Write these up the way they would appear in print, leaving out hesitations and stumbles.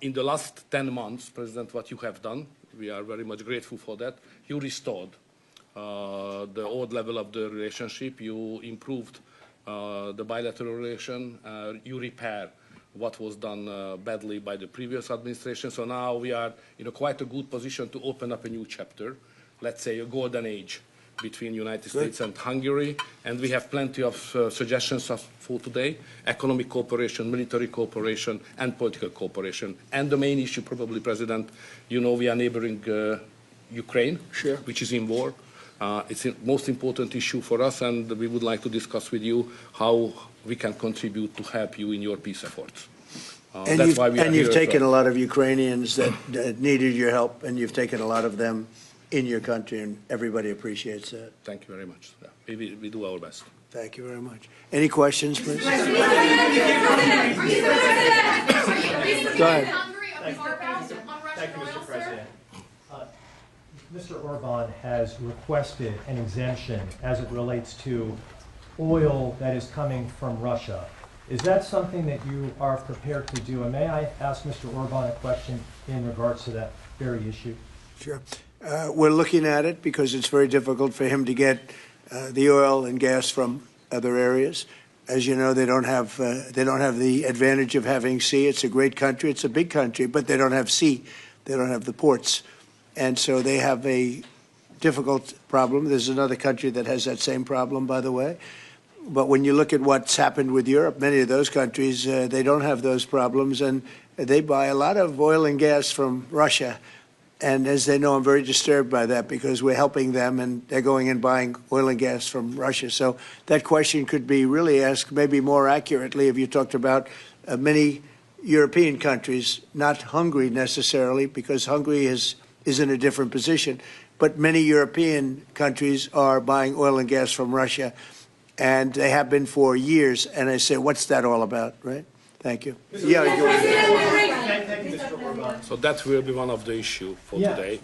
In the last 10 months, President, what you have done, we are very much grateful for that. You restored the old level of the relationship. You improved the bilateral relation. You repair what was done badly by the previous administration. So now we are in quite a good position to open up a new chapter, let's say a golden age between United States and Hungary. And we have plenty of suggestions for today: economic cooperation, military cooperation, and political cooperation. And the main issue, probably, President, you know we are neighboring Ukraine, which is in war. It's the most important issue for us, and we would like to discuss with you how we can contribute to help you in your peace efforts. And you've taken a lot of Ukrainians that needed your help, and you've taken a lot of them in your country, and everybody appreciates that. Thank you very much. Yeah, we do our best. Thank you very much. Any questions, please? Go ahead. Thank you, Mr. President. Mr. Orban has requested an exemption as it relates to oil that is coming from Russia. Is that something that you are prepared to do? And may I ask Mr. Orban a question in regards to that very issue? Sure. We're looking at it because it's very difficult for him to get the oil and gas from other areas. As you know, they don't have the advantage of having sea. It's a great country. It's a big country, but they don't have sea. They don't have the ports. And so they have a difficult problem. There's another country that has that same problem, by the way. But when you look at what's happened with Europe, many of those countries, they don't have those problems, and they buy a lot of oil and gas from Russia. And as they know, I'm very disturbed by that because we're helping them, and they're going and buying oil and gas from Russia. So that question could be really asked maybe more accurately if you talked about many European countries, not Hungary necessarily, because Hungary is in a different position. But many European countries are buying oil and gas from Russia, and they have been for years. And I say, what's that all about, right? Thank you. Yeah. So that will be one of the issues for today,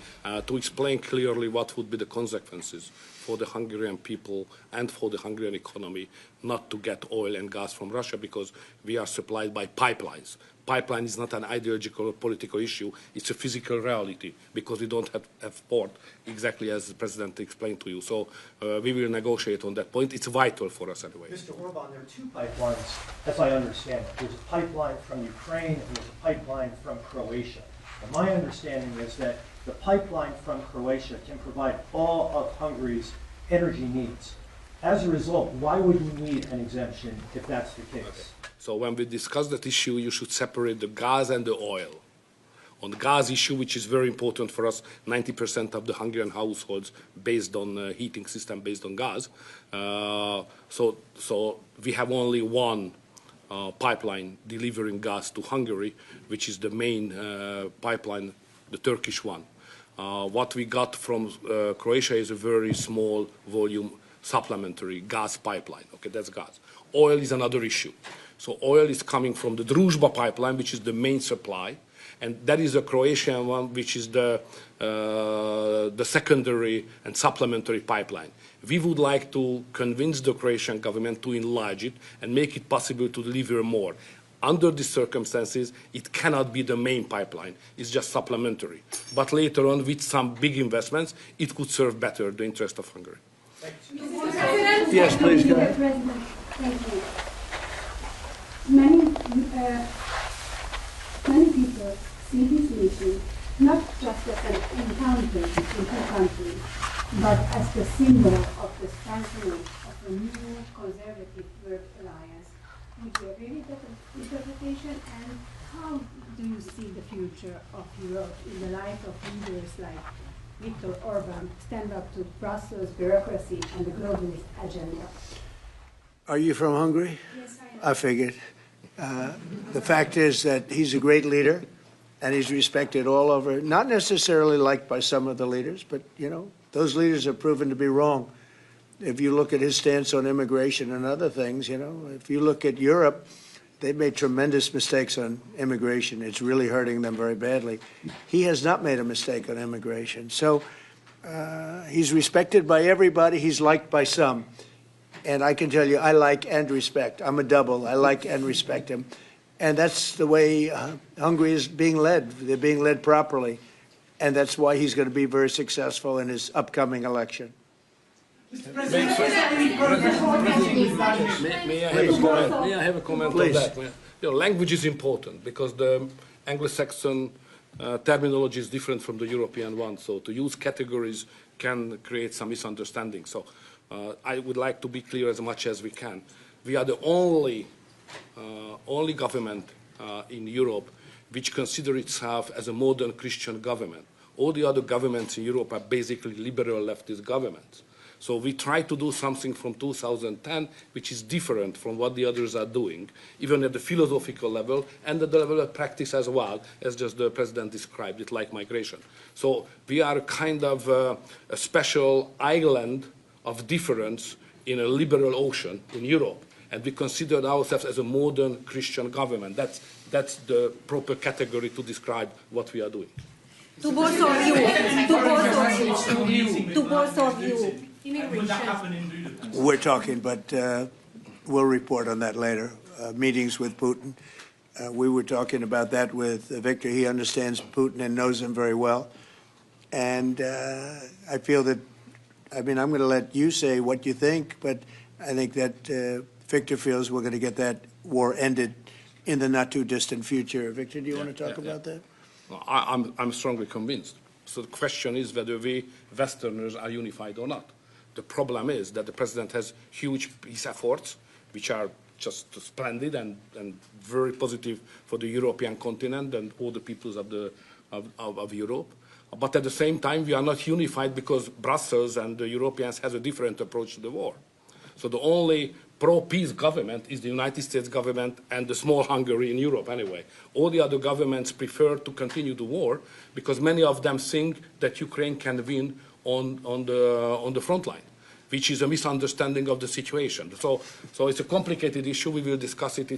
to explain clearly what would be the consequences for the Hungarian people and for the Hungarian economy not to get oil and gas from Russia, because we are supplied by pipelines. Pipeline is not an ideological or political issue. It's a physical reality because we don't have port, exactly as the President explained to you. So we will negotiate on that point. It's vital for us anyway. Mr. Orban, there are two pipelines, as I understand it. There's a pipeline from Ukraine and there's a pipeline from Croatia. And my understanding is that the pipeline from Croatia can provide all of Hungary's energy needs. As a result, why would you need an exemption if that's the case? Okay. So when we discuss that issue, you should separate the gas and the oil. On the gas issue, which is very important for us, 90% of the Hungarian households based on heating system based on gas. So we have only one pipeline delivering gas to Hungary, which is the main pipeline, the Turkish one. What we got from Croatia is a very small volume supplementary gas pipeline. Okay, that's gas. Oil is another issue. So oil is coming from the Druzhba pipeline, which is the main supply, and that is a Croatian one, which is the secondary and supplementary pipeline. We would like to convince the Croatian government to enlarge it and make it possible to deliver more. Under these circumstances, it cannot be the main pipeline. It's just supplementary. But later on, with some big investments, it could serve better the interest of Hungary. Yes, please go ahead. President, thank you. Many people see this meeting not just as an encounter between two countries, but as the symbol of the strengthening of a new conservative world alliance. Would you agree with that interpretation? And how do you see the future of Europe in the light of leaders like Viktor Orban stand up to Brussels bureaucracy and the globalist agenda? Are you from Hungary? Yes, I am. I figured. The fact is that he's a great leader, and he's respected all over, not necessarily liked by some of the leaders, but, you know, those leaders have proven to be wrong. If you look at his stance on immigration and other things, you know, if you look at Europe, they've made tremendous mistakes on immigration. It's really hurting them very badly. He has not made a mistake on immigration. So he's respected by everybody. He's liked by some. And I can tell you, I like and respect. I'm a double. I like and respect him. And that's the way Hungary is being led. They're being led properly. And that's why he's going to be very successful in his upcoming election. May I have a comment on that? You know, language is important because the Anglo-Saxon terminology is different from the European one. So to use categories can create some misunderstanding. So I would like to be clear as much as we can. We are the only government in Europe which considers itself as a modern Christian government. All the other governments in Europe are basically liberal leftist governments. So we try to do something from 2010 which is different from what the others are doing, even at the philosophical level and at the level of practice as well, as just the President described it, like migration. So we are kind of a special island of difference in a liberal ocean in Europe. And we consider ourselves as a modern Christian government. That's the proper category to describe what we are doing. To both of you, to both of you. We're talking, but we'll report on that later. Meetings with Putin. We were talking about that with Victor. He understands Putin and knows him very well. And I feel that, I mean, I'm going to let you say what you think, but I think that Victor feels we're going to get that war ended in the not too distant future. Victor, do you want to talk about that? Well, I'm strongly convinced. So the question is whether we Westerners are unified or not. The problem is that the President has huge peace efforts, which are just splendid and very positive for the European continent and all the peoples of Europe. But at the same time, we are not unified because Brussels and the Europeans has a different approach to the war. So the only pro-peace government is the United States government and the small Hungary in Europe anyway. All the other governments prefer to continue the war because many of them think that Ukraine can win on the front line, which is a misunderstanding of the situation. So it's a complicated issue. We will discuss it.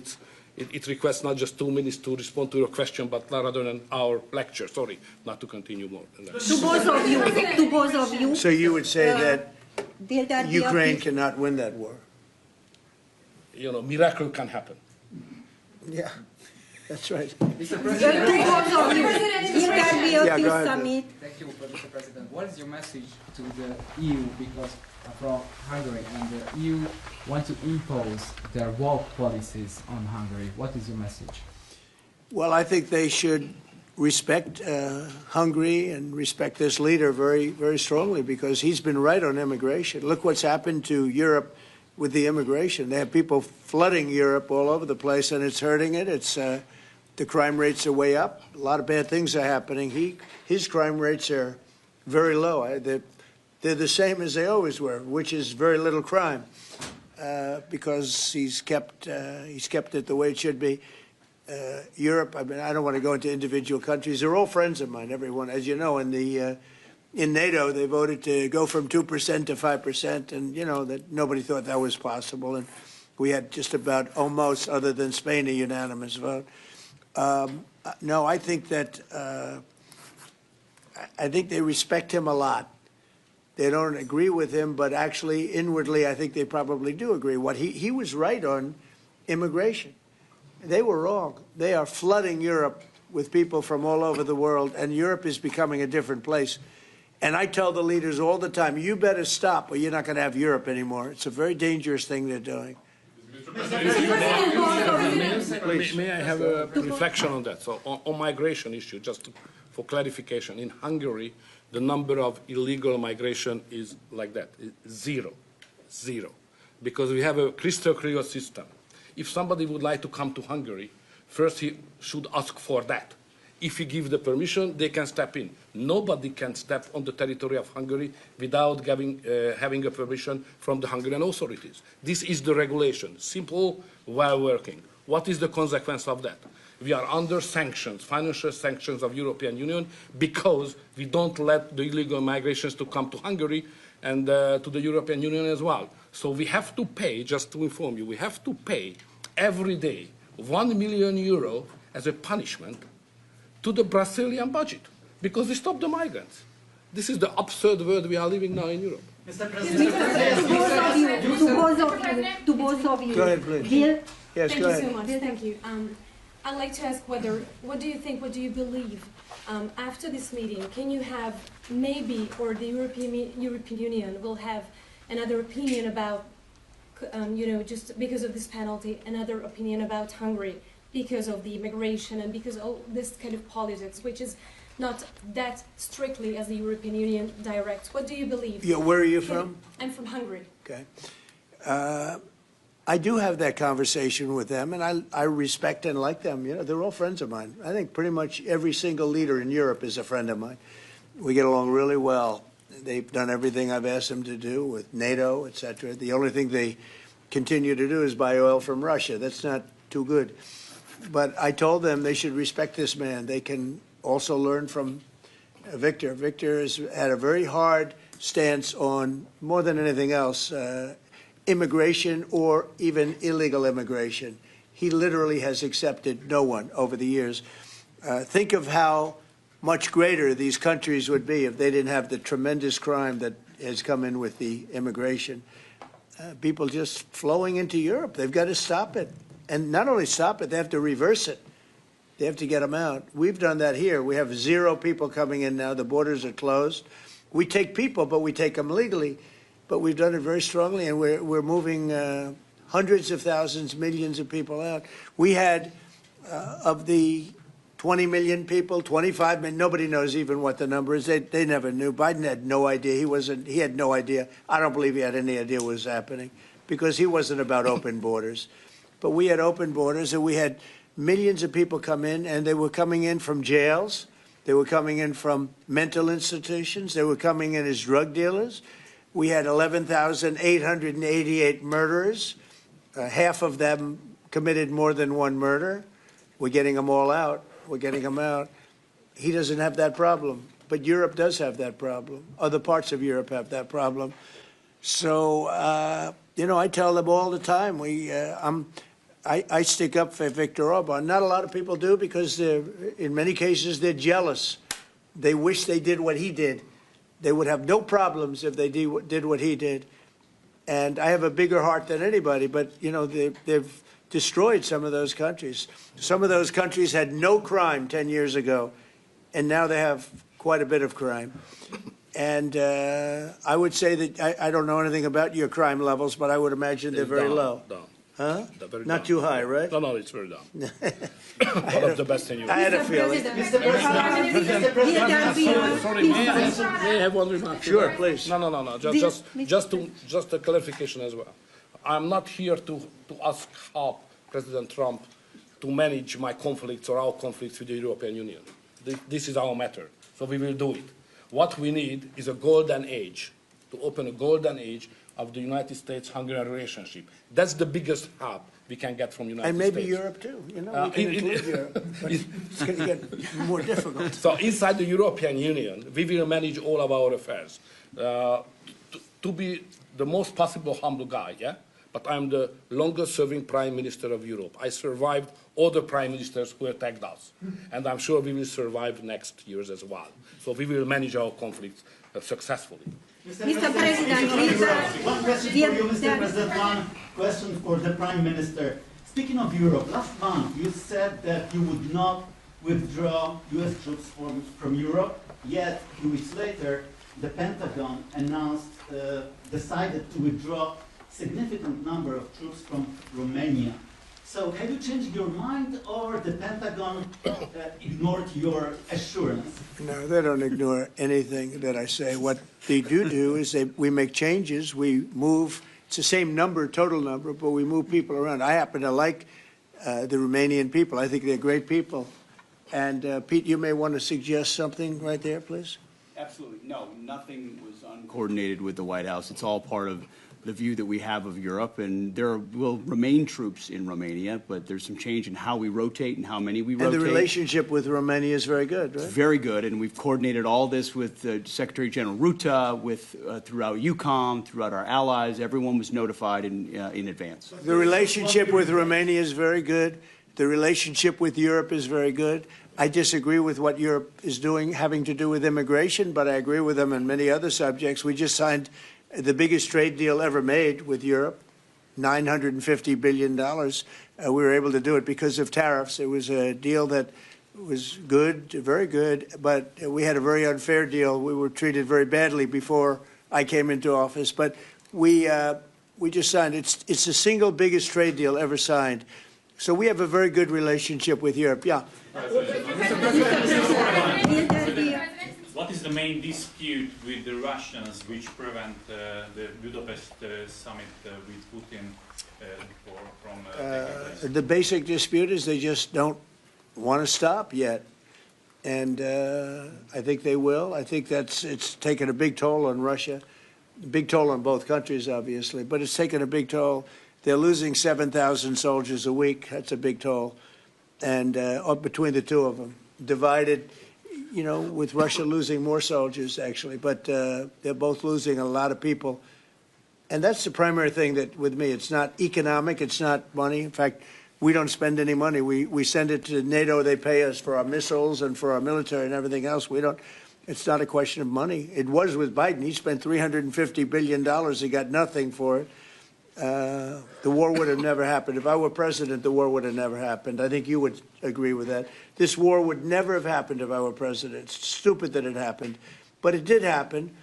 It requests not just 2 minutes to respond to your question, but rather than our lecture. Sorry, not to continue more. To both of you. So you would say that Ukraine cannot win that war? You know, miracle can happen. Yeah, that's right. Mr. President, to both of you. It can be a peace summit. Thank you, Mr. President. What is your message to the EU, because from Hungary, and the EU want to impose their woke policies on Hungary? What is your message? Well, I think they should respect Hungary and respect this leader very, very strongly because he's been right on immigration. Look what's happened to Europe with the immigration. They have people flooding Europe all over the place, and it's hurting it. It's the crime rates are way up. A lot of bad things are happening. His crime rates are very low. They're the same as they always were, which is very little crime, because he's kept it the way it should be. Europe, I mean, I don't want to go into individual countries. They're all friends of mine, everyone. As you know, in NATO, they voted to go from 2% to 5%, and, you know, that nobody thought that was possible. And we had just about almost, other than Spain, a unanimous vote. No, I think that I think they respect him a lot. They don't agree with him, but actually, inwardly, I think they probably do agree. He was right on immigration. They were wrong. They are flooding Europe with people from all over the world, and Europe is becoming a different place. And I tell the leaders all the time, you better stop or you're not going to have Europe anymore. It's a very dangerous thing they're doing. May I have a reflection on that? So on migration issue, just for clarification, in Hungary, the number of illegal migration is like that, zero, because we have a crystal clear system. If somebody would like to come to Hungary, first he should ask for that. If he gives the permission, they can step in. Nobody can step on the territory of Hungary without having a permission from the Hungarian authorities. This is the regulation, simple, well working. What is the consequence of that? We are under sanctions, financial sanctions of European Union, because we don't let the illegal migrations to come to Hungary and to the European Union as well. So we have to pay, just to inform you, we have to pay every day €1 million as a punishment to the Brazilian budget, because we stop the migrants. This is the absurd world we are living now in Europe. Mr. President, to both of you. Go ahead, please. Yes, Thank go you ahead. so much. Thank you. I'd like to ask what do you think, what do you believe, after this meeting, can you have maybe, or the European Union will have another opinion about, just because of this penalty, another opinion about Hungary because of the immigration and because of this kind of politics, which is not that strictly as the European Union directs. What do you believe? Yeah, where are you from? I'm from Hungary. Okay. I do have that conversation with them, and I respect and like them. They're all friends of mine. I think pretty much every single leader in Europe is a friend of mine. We get along really well. They've done everything I've asked them to do with NATO, et cetera. The only thing they continue to do is buy oil from Russia. That's not too good. But I told them they should respect this man. They can also learn from Victor. Victor has had a very hard stance on, more than anything else, immigration or even illegal immigration. He literally has accepted no one over the years. Think of how much greater these countries would be if they didn't have the tremendous crime that has come in with the immigration. People just flowing into Europe. They've got to stop it. And not only stop it, they have to reverse it. They have to get them out. We've done that here. We have 0 people coming in now. The borders are closed. We take people, but we take them legally. But we've done it very strongly, and we're moving hundreds of thousands, millions of people out. We had, of the 20 million people, 25 million, nobody knows even what the number is. They never knew. Biden had no idea. He had no idea. I don't believe he had any idea what was happening because he wasn't about open borders. But we had open borders, and we had millions of people come in, and they were coming in from jails. They were coming in from mental institutions. They were coming in as drug dealers. We had 11,888 murderers. Half of them committed more than one murder. We're getting them all out. We're getting them out. He doesn't have that problem, but Europe does have that problem. Other parts of Europe have that problem. So, I tell them all the time, I stick up for Viktor Orban. Not a lot of people do because in many cases they're jealous. They wish they did what he did. They would have no problems if they did what he did. And I have a bigger heart than anybody, but, they've destroyed some of those countries. Some of those countries had no crime 10 years ago, and now they have quite a bit of crime. And I would say that I don't know anything about your crime levels, but I would imagine they're very low. Down. Huh? Very Not down. too high, right? No, it's very down. One of the best in Europe. I had a feeling. Mr. President, Sorry, may I have one remark? Sure, please. No. Just a clarification as well. I'm not here to ask help President Trump to manage my conflicts or our conflicts with the European Union. This is our matter, so we will do it. What we need is a golden age, to open a golden age of the United States-Hungary relationship. That's the biggest help we can get from the United States. And maybe Europe, too. We can include Europe, but it's going to get more difficult. So inside the European Union, we will manage all of our affairs. To be the most possible humble guy, yeah? But I'm the longest-serving Prime Minister of Europe. I survived all the Prime Ministers who attacked us. And I'm sure we will survive next years as well. So we will manage our conflicts successfully. Mr. President, please. One question for you, Mr. President. One question for the Prime Minister. Speaking of Europe, last month you said that you would not withdraw U.S. troops from Europe. Yet, 2 weeks later, the Pentagon decided to withdraw significant number of troops from Romania. So have you changed your mind, or the Pentagon ignored your assurance? No, they don't ignore anything that I say. What they do is we make changes. We move. It's the same number, total number, but we move people around. I happen to like the Romanian people. I think they're great people. And Pete, you may want to suggest something right there, please. Absolutely. No, nothing was uncoordinated with the White House. It's all part of the view that we have of Europe, and there will remain troops in Romania, but there's some change in how we rotate and how many we rotate. And the relationship with Romania is very good, right? It's very good, and we've coordinated all this with Secretary General Ruta, throughout EUCOM, throughout our allies. Everyone was notified in advance. The relationship with Romania is very good. The relationship with Europe is very good. I disagree with what Europe is doing having to do with immigration, but I agree with them on many other subjects. We just signed the biggest trade deal ever made with Europe, $950 billion. We were able to do it because of tariffs. It was a deal that was good, very good, but we had a very unfair deal. We were treated very badly before I came into office, but we just signed. It's the single biggest trade deal ever signed. So we have a very good relationship with Europe. Yeah. What is the main dispute with the Russians which prevent the Budapest summit with Putin from taking place? The basic dispute is they just don't want to stop yet. And I think they will. I think it's taken a big toll on Russia, a big toll on both countries, obviously, but it's taken a big toll. They're losing 7,000 soldiers a week. That's a big toll. And between the two of them, divided, you know, with Russia losing more soldiers, actually. But they're both losing a lot of people. And that's the primary thing that, with me, it's not economic, it's not money. In fact, we don't spend any money. We send it to NATO. They pay us for our missiles and for our military and everything else. We don't. It's not a question of money. It was with Biden. He spent $350 billion. He got nothing for it. The war would have never happened. If I were president, the war would have never happened. I think you would agree with that. This war would never have happened if I were president. It's stupid that it happened. But it did happen.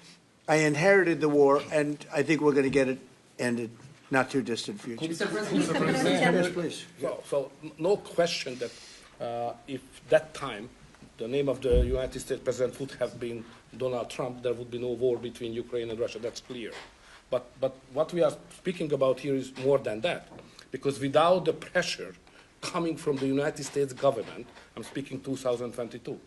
I inherited the war, and I think we're going to get it ended. Not too distant future. Mr. President, Yes, please. So no question that if that time the name of the United States president would have been Donald Trump, there would be no war between Ukraine and Russia. That's clear. But what we are speaking about here is more than that, because without the pressure coming from the United States government, I'm speaking 2022,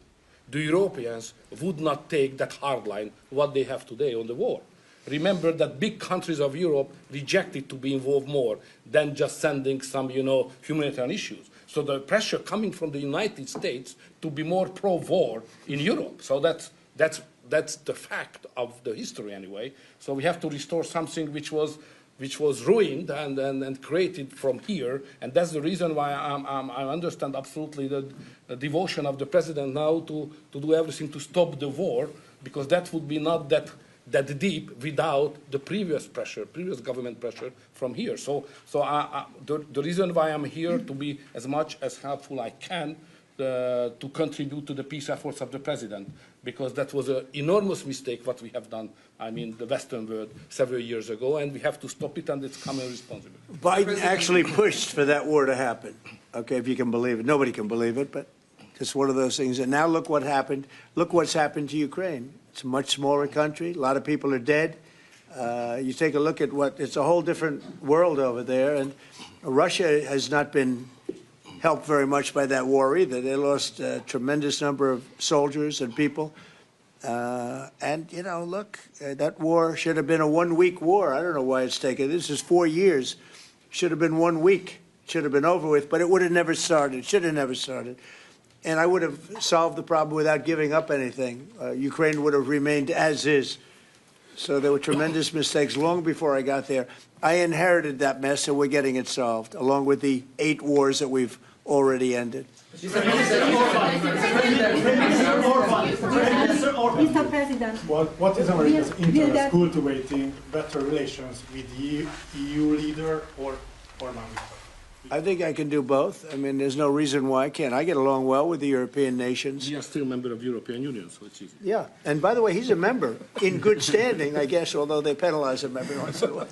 the Europeans would not take that hard line what they have today on the war. Remember that big countries of Europe rejected to be involved more than just sending some, humanitarian issues. So the pressure coming from the United States to be more pro-war in Europe. So that's the fact of the history anyway. So we have to restore something which was ruined and created from here. And that's the reason why I understand absolutely the devotion of the president now to do everything to stop the war, because that would be not that deep without the previous government pressure from here. So the reason why I'm here to be as much as helpful I can to contribute to the peace efforts of the president, because that was an enormous mistake what we have done, the Western world several years ago, and we have to stop it, and it's common responsibility. Biden actually pushed for that war to happen. Okay, if you can believe it. Nobody can believe it, but it's one of those things. And now look what happened. Look what's happened to Ukraine. It's a much smaller country. A lot of people are dead. You take a look at it's a whole different world over there. And Russia has not been helped very much by that war either. They lost a tremendous number of soldiers and people. Look, that war should have been a one-week war. I don't know why it's taken. This is 4 years. Should have been 1 week. Should have been over with, but it would have never started. Should have never started. And I would have solved the problem without giving up anything. Ukraine would have remained as is. So there were tremendous mistakes long before I got there. I inherited that mess, and we're getting it solved, along with the 8 wars that we've already ended. Mr. President, What is America's interest cultivating better relations with the EU leader or not? I think I can do both. There's no reason why I can't. I get along well with the European nations. We are still a member of the European Union, so it's easy. Yeah, and by the way, he's a member in good standing, I guess, although they penalize him every once in a while.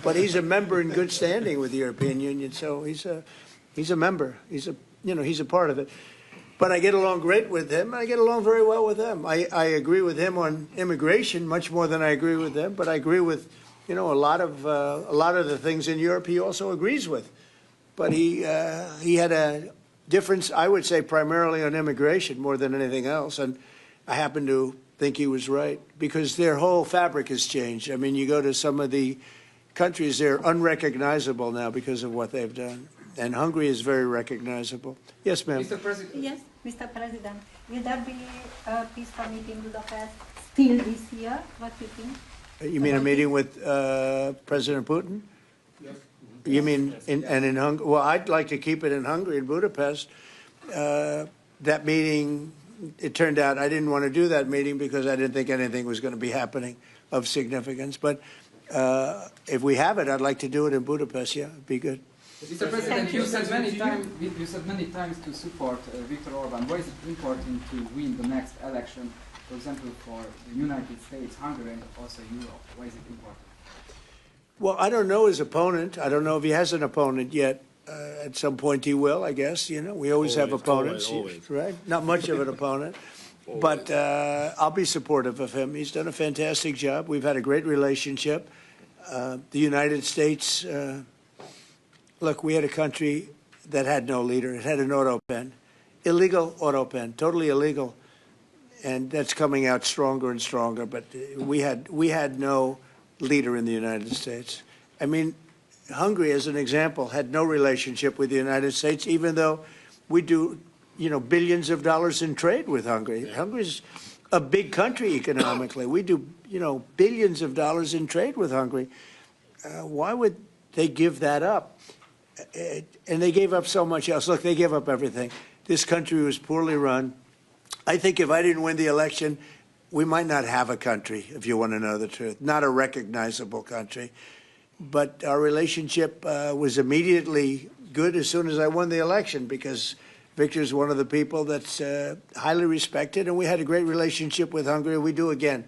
But he's a member in good standing with the European Union, so he's a member. He's a part of it. But I get along great with him. I get along very well with them. I agree with him on immigration much more than I agree with them. But I agree with, a lot of the things in Europe he also agrees with. But he had a difference, I would say, primarily on immigration more than anything else. And I happen to think he was right, because their whole fabric has changed. You go to some of the countries, they're unrecognizable now because of what they've done. And Hungary is very recognizable. Yes, ma'am. Mr. President. Yes, Mr. President. Will there be a peace summit in Budapest still this year? What do you think? You mean a meeting with President Putin? Yes. You mean in Hungary? Well, I'd like to keep it in Hungary, in Budapest. That meeting, it turned out I didn't want to do that meeting because I didn't think anything was going to be happening of significance. But If we have it, I'd like to do it in Budapest. Yeah, it'd be good. Mr. President, you said many times to support Viktor Orban. Why is it important to win the next election, for example, for the United States, Hungary, and also Europe? Why is it important? Well, I don't know his opponent. I don't know if he has an opponent yet. At some point he will, I guess. You know, we always have opponents, always. right? Not much of an opponent. But I'll be supportive of him. He's done a fantastic job. We've had a great relationship. The United States, look, we had a country that had no leader. It had an auto pen, illegal auto pen, totally illegal. And that's coming out stronger and stronger. But we had no leader in the United States. I mean, Hungary, as an example, had no relationship with the United States, even though we do, you know, billions of dollars in trade with Hungary. Hungary's a big country economically. We do, you know, billions of dollars in trade with Hungary. Why would they give that up? And they gave up so much else. Look, they gave up everything. This country was poorly run. I think if I didn't win the election, we might not have a country, if you want to know the truth, not a recognizable country. But our relationship was immediately good as soon as I won the election, because Victor's one of the people that's highly respected, and we had a great relationship with Hungary. We do again.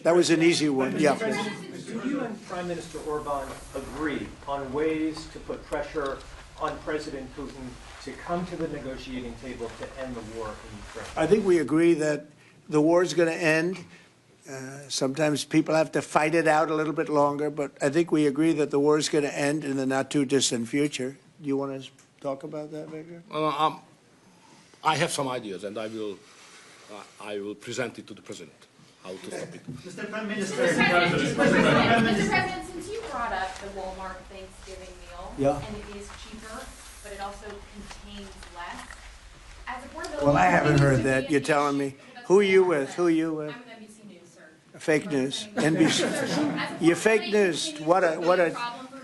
That was an easy one. Yeah. Do you and Prime Minister Orban agree on ways to put pressure on President Putin to come to the negotiating table to end the war in Ukraine? I think we agree that the war is going to end. Sometimes people have to fight it out a little bit longer, but I think we agree that the war is going to end in the not-too-distant future. Do you want to talk about that, Victor? I have some ideas, and I will present it to the President, how to stop it. Mr. Prime Minister. Mr. President, since you brought up the Walmart Thanksgiving meal, Yeah. and it is cheaper, but it also contains less, as a board member, Well, I haven't heard that. You're telling me. Who are you with? Who are you with? I'm with NBC News, sir. Fake news. NBC. You're fake news. What a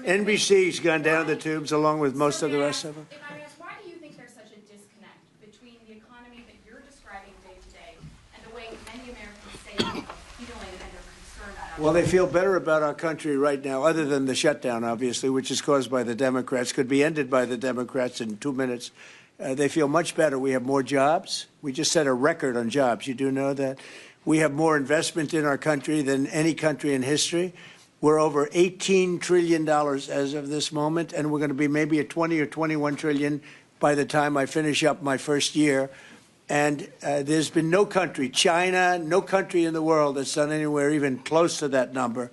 NBC's gone down the tubes along with most of the rest of them. If I may ask, why do you think there's such a disconnect between the economy that you're describing day to day and the way many Americans say they're feeling and they're concerned about? Well, they feel better about our country right now, other than the shutdown, obviously, which is caused by the Democrats, could be ended by the Democrats in 2 minutes. They feel much better. We have more jobs. We just set a record on jobs. You do know that. We have more investment in our country than any country in history. We're over $18 trillion as of this moment, and we're going to be maybe at 20 or 21 trillion by the time I finish up my first year. And there's been no country, China, no country in the world that's done anywhere even close to that number.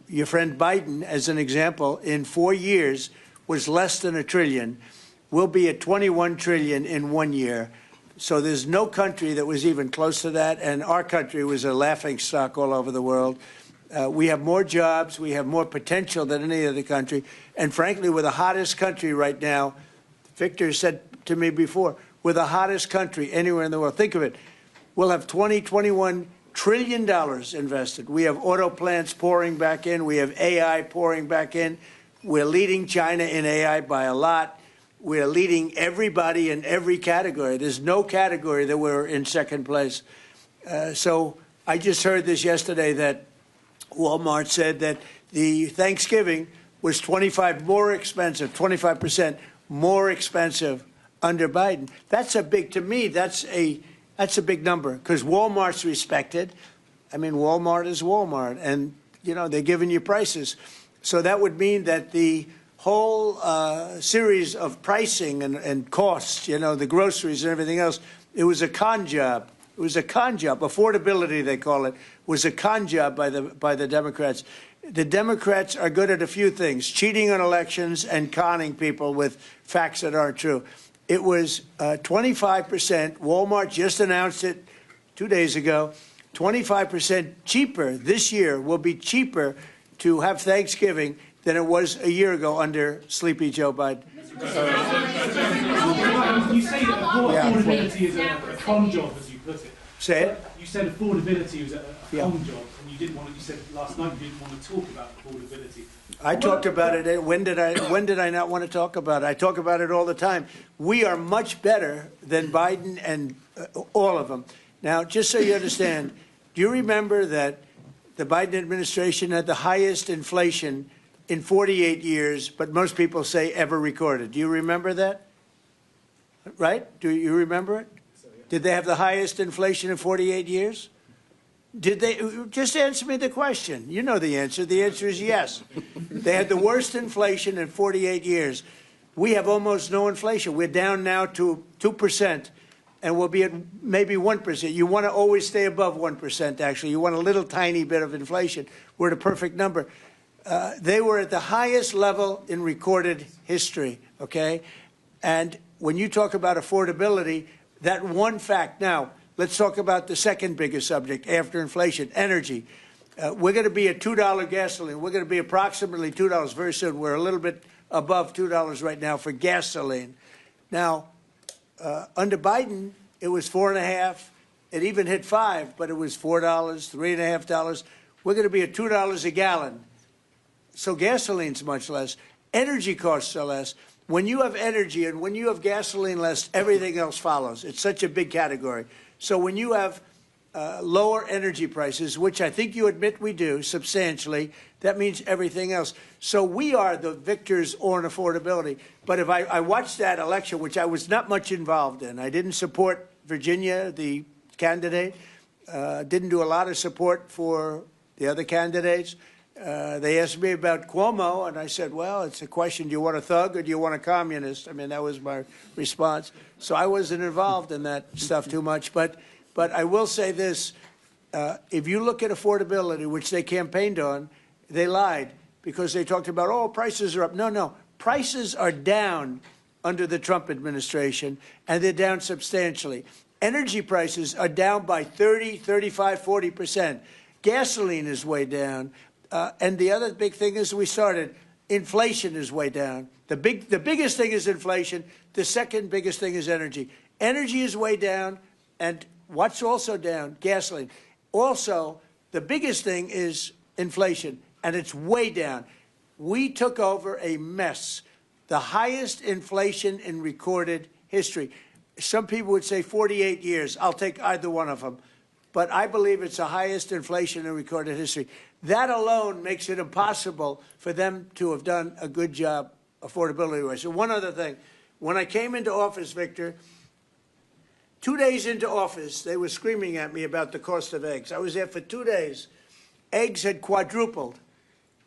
Your friend Biden, as an example, in 4 years was less than $1 trillion. We'll be at 21 trillion in 1 year. So there's no country that was even close to that, and our country was a laughing stock all over the world. We have more jobs, we have more potential than any other country, and frankly, we're the hottest country right now. Victor said to me before, we're the hottest country anywhere in the world. Think of it. We'll have $21 trillion invested. We have auto plants pouring back in. We have AI pouring back in. We're leading China in AI by a lot. We're leading everybody in every category. There's no category that we're in second place. So I just heard this yesterday that Walmart said that the Thanksgiving was 25% more expensive under Biden. That's a big, to me, that's a big number, because Walmart's respected. I mean, Walmart is Walmart, and, you know, they're giving you prices. So that would mean that the whole series of pricing and costs, you know, the groceries and everything else, it was a con job. It was a con job. Affordability, they call it, was a con job by the Democrats. The Democrats are good at a few things: cheating on elections and conning people with facts that aren't true. It was 25%. Walmart just announced it 2 days ago. 25% cheaper this year will be cheaper to have Thanksgiving than it was a year ago under Sleepy Joe Biden. You say that affordability is a con job, as you put it. Say it. You said affordability was a con job, and you didn't want to. You said last night you didn't want to talk about affordability. I talked about it. When did I not want to talk about it? I talk about it all the time. We are much better than Biden and all of them. Now, just so you understand, do you remember that the Biden administration had the highest inflation in 48 years, but most people say ever recorded. Do you remember that? Right? Do you remember it? Did they have the highest inflation in 48 years? Did they? Just answer me the question. You know the answer. The answer is yes. They had the worst inflation in 48 years. We have almost no inflation. We're down now to 2%, and we'll be at maybe 1%. You want to always stay above 1%, actually. You want a little tiny bit of inflation. We're at a perfect number. They were at the highest level in recorded history, okay? And when you talk about affordability, that one fact. Now, let's talk about the second biggest subject after inflation, energy. We're going to be at $2 gasoline. We're going to be approximately $2 very soon. We're a little bit above $2 right now for gasoline. Now, under Biden, it was $4.50. It even hit $5, but it was $4, $3.50. We're going to be at $2 a gallon. So gasoline's much less. Energy costs are less. When you have energy and when you have gasoline less, everything else follows. It's such a big category. So when you have lower energy prices, which I think you admit we do substantially, that means everything else. So we are the victors on affordability. But if I watched that election, which I was not much involved in, I didn't support Virginia, the candidate, didn't do a lot of support for the other candidates. They asked me about Cuomo, and I said, well, it's a question, do you want a thug or do you want a communist? I mean, that was my response. So I wasn't involved in that stuff too much. But I will say this, if you look at affordability, which they campaigned on, they lied because they talked about, oh, prices are up. No, prices are down under the Trump administration, and they're down substantially. Energy prices are down by 30, 35, 40%. Gasoline is way down. And the other big thing is inflation is way down. The biggest thing is inflation. The second biggest thing is energy. Energy is way down, and what's also down? Gasoline. Also, the biggest thing is inflation, and it's way down. We took over a mess, the highest inflation in recorded history. Some people would say 48 years. I'll take either one of them. But I believe it's the highest inflation in recorded history. That alone makes it impossible for them to have done a good job affordability-wise. So one other thing. When I came into office, Victor, 2 days into office, they were screaming at me about the cost of eggs. I was there for 2 days. Eggs had quadrupled.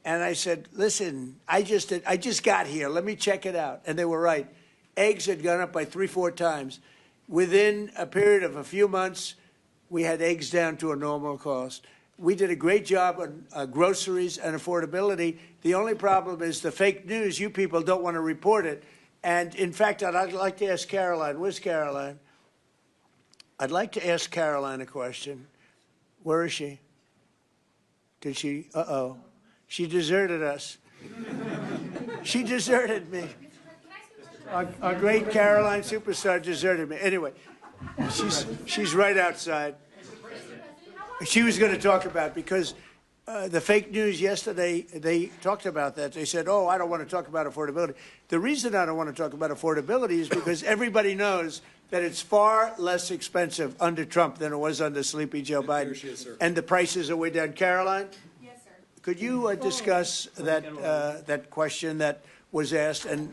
And I said, listen, I just got here. Let me check it out. And they were right. Eggs had gone up by 3-4 times. Within a period of a few months, we had eggs down to a normal cost. We did a great job on groceries and affordability. The only problem is the fake news. You people don't want to report it. And, in fact, I'd like to ask Caroline. Where's Caroline? I'd like to ask Caroline a question. Where is she? Did she? Uh-oh. She deserted us. She deserted me. Our great Caroline superstar deserted me. Anyway, she's right outside. She was going to talk about, because the fake news yesterday, they talked about that. They said, oh, I don't want to talk about affordability. The reason I don't want to talk about affordability is because everybody knows that it's far less expensive under Trump than it was under Sleepy Joe Biden. And the prices are way down. Caroline? Yes, sir. Could you discuss that question that was asked and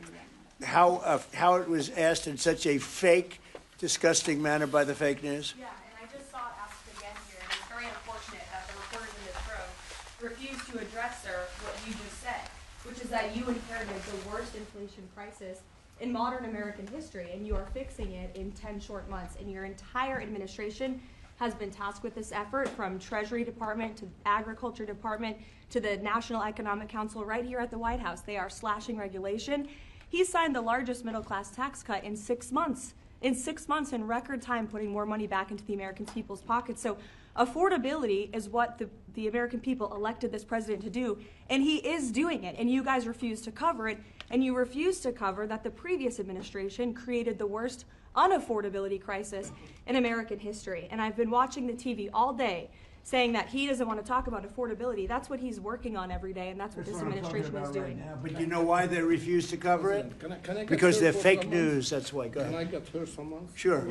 how it was asked in such a fake, disgusting manner by the fake news? Yeah, and I just saw it asked again here, and it's very unfortunate that the reporters in this room refused to address, sir, what you just said, which is that you inherited the worst inflation crisis in modern American history, and you are fixing it in 10 short months. And your entire administration has been tasked with this effort, from Treasury Department to Agriculture Department to the National Economic Council right here at the White House. They are slashing regulation. He signed the largest middle-class tax cut in 6 months. In 6 months, in record time, putting more money back into the American people's pockets. So affordability is what the American people elected this president to do, and he is doing it, and you guys refuse to cover it, and you refuse to cover that the previous administration created the worst unaffordability crisis in American history. And I've been watching the TV all day, saying that he doesn't want to talk about affordability. That's what he's working on every day, and that's what this administration is doing. But you know why they refuse to cover it? Can I get Because her they're for fake someone? news, that's why. Go Can I ahead. get her someone? Sure.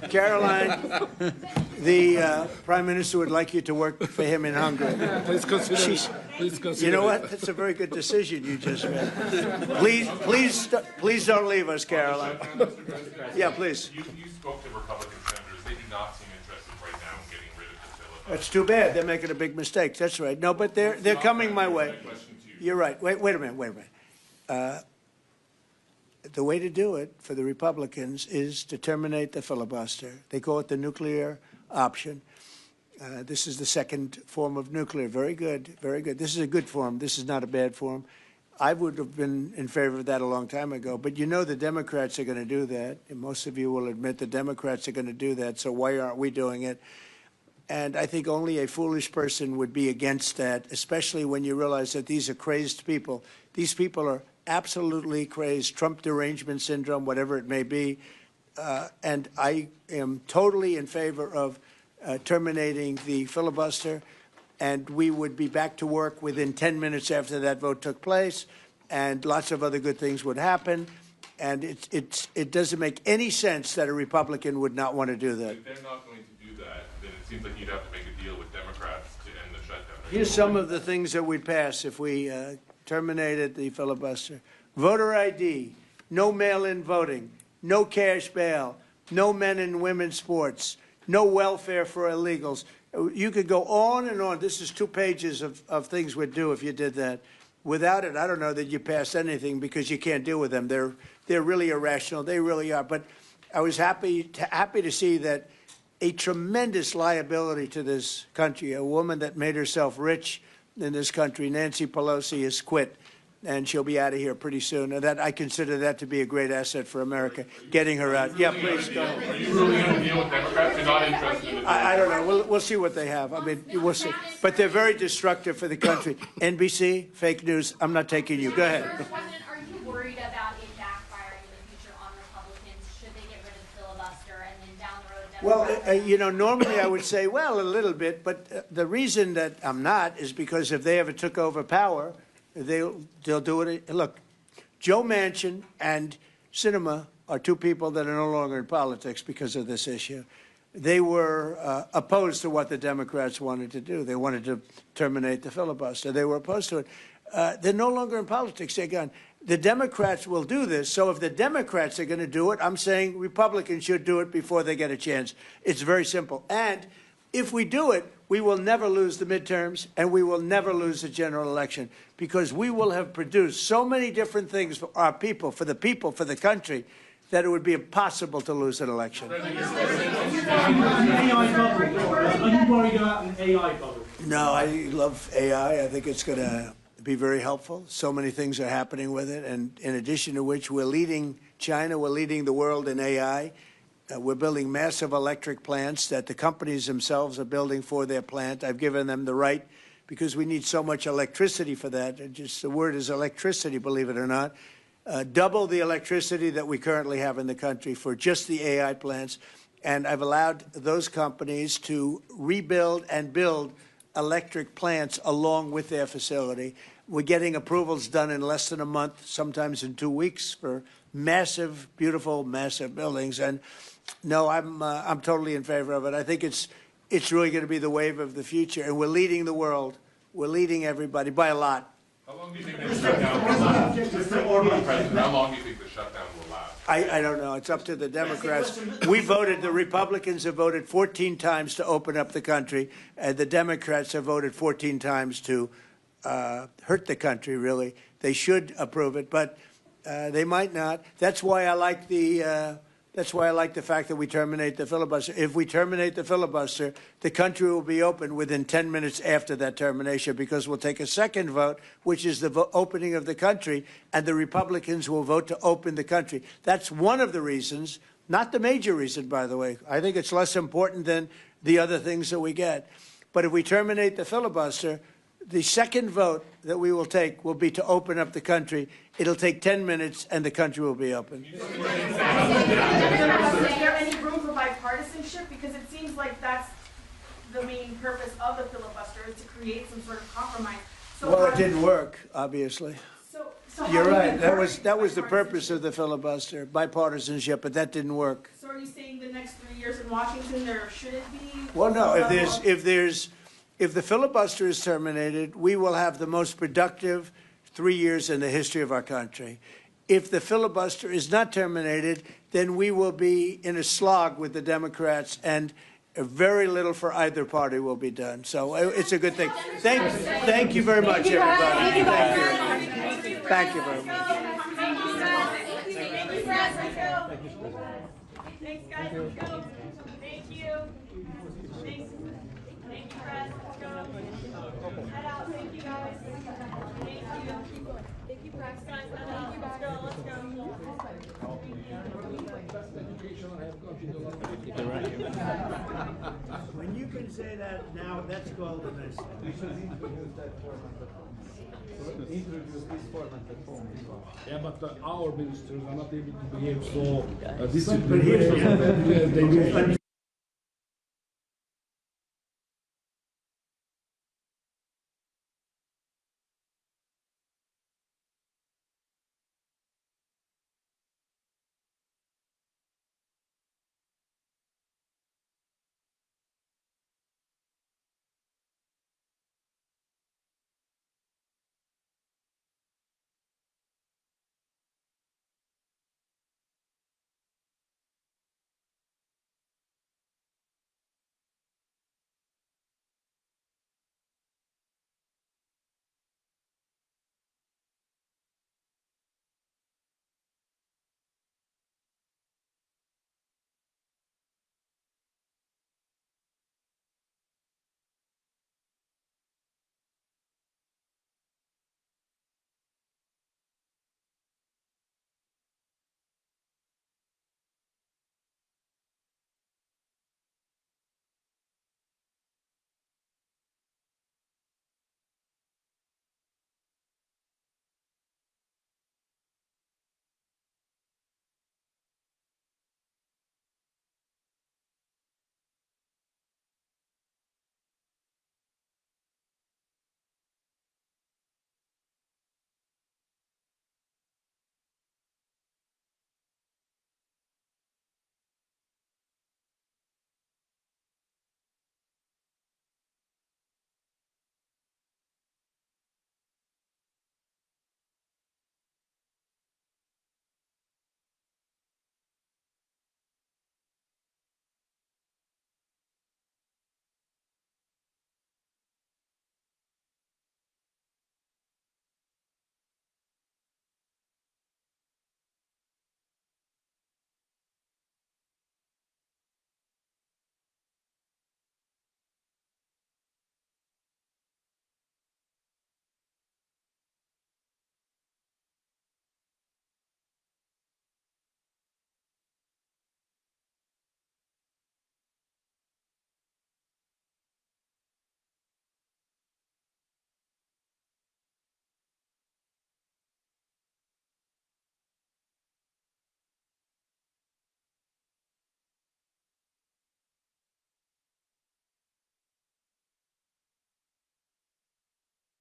Caroline, the Prime Minister would like you to work for him in Hungary. Please consider. She's- Please consider. You know it. what? That's a very good decision you just made. Please don't leave us, Caroline. Yeah, please. You spoke to Republican senators. They do not seem interested right now in getting rid of the filibuster. That's too bad. They're making a big mistake. That's right. No, but they're coming my way. You're right. Wait a minute. The way to do it for the Republicans is to terminate the filibuster. They call it the nuclear option. This is the second form of nuclear. Very good, very good. This is a good form. This is not a bad form. I would have been in favor of that a long time ago. But you know the Democrats are going to do that. And most of you will admit the Democrats are going to do that. So why aren't we doing it? And I think only a foolish person would be against that, especially when you realize that these are crazed people. These people are absolutely crazed, Trump derangement syndrome, whatever it may be. And I am totally in favor of terminating the filibuster, and we would be back to work within 10 minutes after that vote took place, and lots of other good things would happen. And it doesn't make any sense that a Republican would not want to do that. If they're not going to do that, then it seems like you'd have to make a deal with Democrats to end the shutdown. Here's some of the things that we'd pass if we terminated the filibuster. Voter ID, no mail-in voting, no cash bail, no men and women's sports, no welfare for illegals. You could go on and on. This is 2 pages of things we'd do if you did that. Without it, I don't know that you pass anything because you can't deal with them. They're really irrational. They really are. But I was happy to see that a tremendous liability to this country, a woman that made herself rich in this country, Nancy Pelosi, has quit, and she'll be out of here pretty soon. And that I consider that to be a great asset for America, getting her out. Yeah, please go. Are you really going to deal with Democrats? You're not interested in it? I don't know. We'll see what they have. I mean, we'll see. But they're very destructive for the country. NBC, fake news. I'm not taking you. Go ahead. Mr. President, are you worried about it backfiring in the future on Republicans? Should they get rid of the filibuster and then down the road, Democrats? Well, you know, normally I would say, well, a little bit. But the reason that I'm not is because if they ever took over power, they'll do it. Look, Joe Manchin and Sinema are 2 people that are no longer in politics because of this issue. They were opposed to what the Democrats wanted to do. They wanted to terminate the filibuster. They were opposed to it. They're no longer in politics. They're gone. The Democrats will do this. So if the Democrats are going to do it, I'm saying Republicans should do it before they get a chance. It's very simple. And if we do it, we will never lose the midterms, and we will never lose the general election, because we will have produced so many different things for our people, for the country, that it would be impossible to lose an election. Are you worried about an AI bubble? No, I love AI. I think it's going to be very helpful. So many things are happening with it, and in addition to which, we're leading China, we're leading the world in AI. We're building massive electric plants that the companies themselves are building for their plant. I've given them the right because we need so much electricity for that. Just the word is electricity, believe it or not. Double the electricity that we currently have in the country for just the AI plants. And I've allowed those companies to rebuild and build electric plants along with their facility. We're getting approvals done in less than a month, sometimes in 2 weeks, for massive, beautiful, massive buildings. And no, I'm totally in favor of it. I think it's really going to be the wave of the future, and we're leading the world. We're leading everybody by a lot. How long do you think the shutdown will last? Mr. President, how long do you think the shutdown will last? I don't know. It's up to the Democrats. We voted, the Republicans have voted 14 times to open up the country, and the Democrats have voted 14 times to hurt the country, really. They should approve it, but they might not. That's why I like the fact that we terminate the filibuster. If we terminate the filibuster, the country will be open within 10 minutes after that termination, because we'll take a second vote, which is the opening of the country, and the Republicans will vote to open the country. That's one of the reasons, not the major reason, by the way. I think it's less important than the other things that we get. But if we terminate the filibuster, the second vote that we will take will be to open up the country. It'll take 10 minutes, and the country will be open. Is there any room for bipartisanship? Because it seems like that's the main purpose of the filibuster is to create some sort of compromise. So Well, it didn't work, obviously. So You're how do you right. encourage That was the bipartisanship? purpose of the filibuster, bipartisanship, but that didn't work. So are you saying the next 3 years in Washington there shouldn't be? Well, no, some if the filibuster is terminated, we will have the most productive 3 years in the history of our country. If the filibuster is not terminated, then we will be in a slog with the Democrats, and very little for either party will be done. So it's a good thing. Thank you very much, everybody. Thank you very much. Thanks, guys. Let's go. Thank you. Thanks. Thank you, Press. Let's go. Head out. Thank you, guys. Thank you. Thank you, Press. Guys, head out. Let's go. Let's go. When you can say that now, that's golden. We should introduce that format at home. Introduce this format at home as well. Yeah, but our ministers are not able to behave so disciplined. But here's the- They will